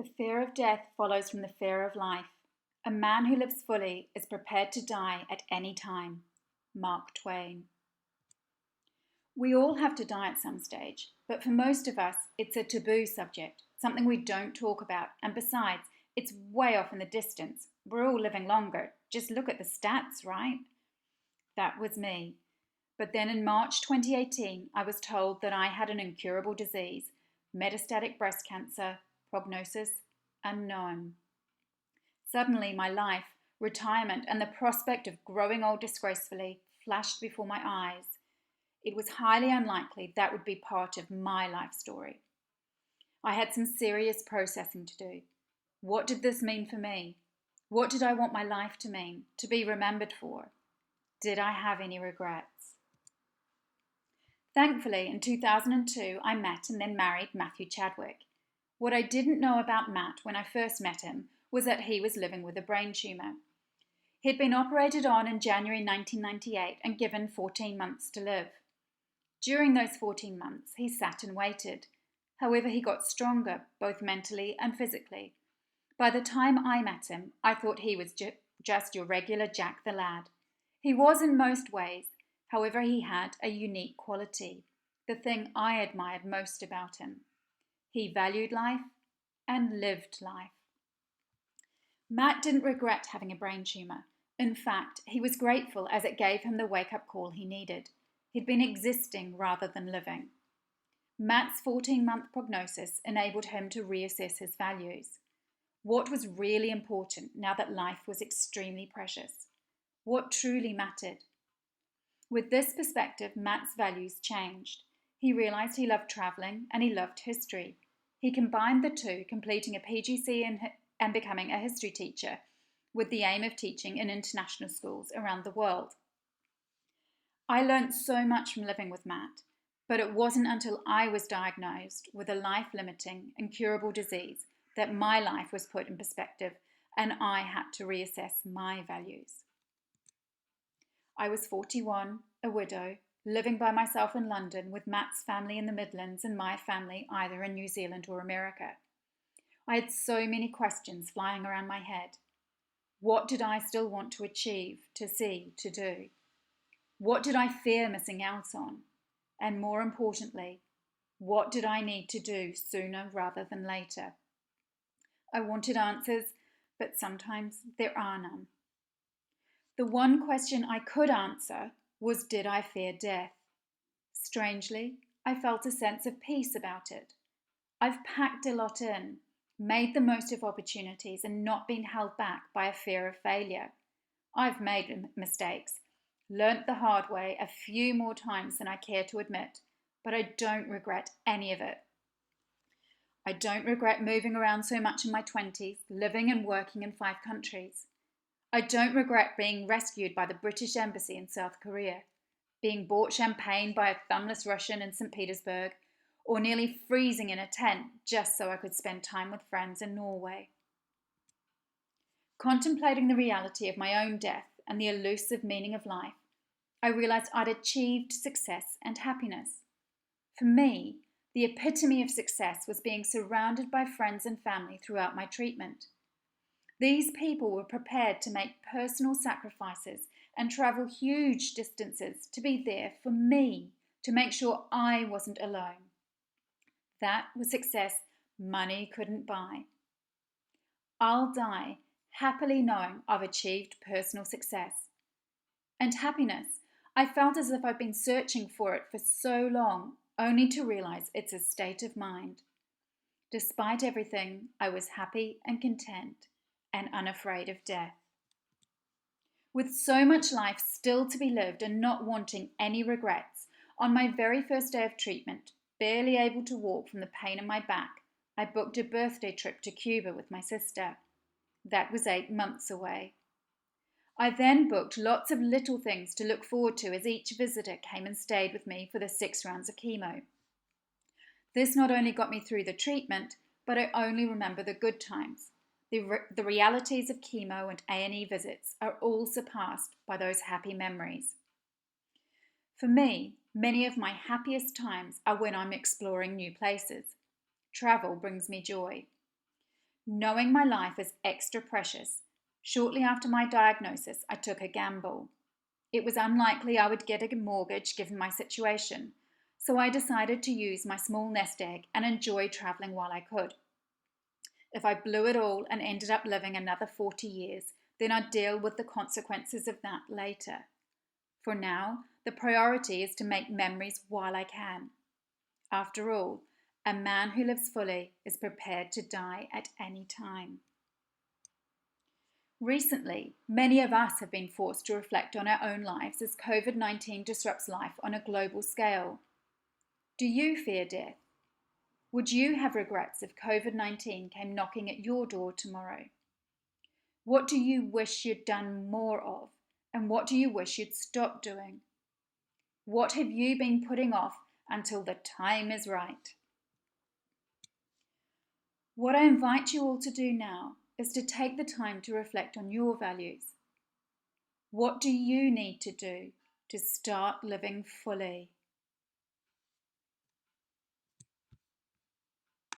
The fear of death follows from the fear of life. A man who lives fully is prepared to die at any time. Mark Twain. We all have to die at some stage, but for most of us, it's a taboo subject, something we don't talk about, and besides, it's way off in the distance. We're all living longer. Just look at the stats, right? That was me. But then in March 2018, I was told that I had an incurable disease, metastatic breast cancer, prognosis unknown. Suddenly, my life, retirement, and the prospect of growing old disgracefully flashed before my eyes. It was highly unlikely that would be part of my life story. I had some serious processing to do. What did this mean for me? What did I want my life to mean, to be remembered for? Did I have any regrets? Thankfully, in 2002, I met and then married Matthew Chadwick. What I didn't know about Matt when I first met him was that he was living with a brain tumour. He'd been operated on in January 1998 and given 14 months to live. During those 14 months, he sat and waited. However, he got stronger, both mentally and physically. By the time I met him, I thought he was just your regular Jack the Lad. He was in most ways, however, he had a unique quality, the thing I admired most about him. He valued life and lived life. Matt didn't regret having a brain tumour. In fact, he was grateful as it gave him the wake-up call he needed. He'd been existing rather than living. Matt's 14-month prognosis enabled him to reassess his values. What was really important now that life was extremely precious? What truly mattered? With this perspective, Matt's values changed. He realised he loved travelling and he loved history. He combined the two, completing a PGC and becoming a history teacher, with the aim of teaching in international schools around the world. I learnt so much from living with Matt, but it wasn't until I was diagnosed with a life-limiting, incurable disease that my life was put in perspective and I had to reassess my values. I was 41, a widow, living by myself in London with Matt's family in the Midlands and my family either in New Zealand or America. I had so many questions flying around my head. What did I still want to achieve, to see, to do? What did I fear missing out on? And more importantly, what did I need to do sooner rather than later? I wanted answers, but sometimes there are none. The one question I could answer was, did I fear death? Strangely, I felt a sense of peace about it. I've packed a lot in, made the most of opportunities and not been held back by a fear of failure. I've made mistakes, learnt the hard way a few more times than I care to admit, but I don't regret any of it. I don't regret moving around so much in my 20s, living and working in 5 countries. I don't regret being rescued by the British Embassy in South Korea, being bought champagne by a thumbless Russian in St. Petersburg, or nearly freezing in a tent just so I could spend time with friends in Norway. Contemplating the reality of my own death and the elusive meaning of life, I realised I'd achieved success and happiness. For me, the epitome of success was being surrounded by friends and family throughout my treatment. These people were prepared to make personal sacrifices and travel huge distances to be there for me, to make sure I wasn't alone. That was success money couldn't buy. I'll die happily knowing I've achieved personal success. And happiness, I felt as if I'd been searching for it for so long, only to realise it's a state of mind. Despite everything, I was happy and content and unafraid of death. With so much life still to be lived and not wanting any regrets, on my very first day of treatment, barely able to walk from the pain in my back, I booked a birthday trip to Cuba with my sister. That was 8 months away. I then booked lots of little things to look forward to as each visitor came and stayed with me for the 6 rounds of chemo. This not only got me through the treatment, but I only remember the good times. The realities of chemo and A&E visits are all surpassed by those happy memories. For me, many of my happiest times are when I'm exploring new places. Travel brings me joy. Knowing my life is extra precious, shortly after my diagnosis, I took a gamble. It was unlikely I would get a mortgage given my situation, so I decided to use my small nest egg and enjoy travelling while I could. If I blew it all and ended up living another 40 years, then I'd deal with the consequences of that later. For now, the priority is to make memories while I can. After all, a man who lives fully is prepared to die at any time. Recently, many of us have been forced to reflect on our own lives as COVID-19 disrupts life on a global scale. Do you fear death? Would you have regrets if COVID-19 came knocking at your door tomorrow? What do you wish you'd done more of, and what do you wish you'd stopped doing? What have you been putting off until the time is right? What I invite you all to do now is to take the time to reflect on your values. What do you need to do to start living fully?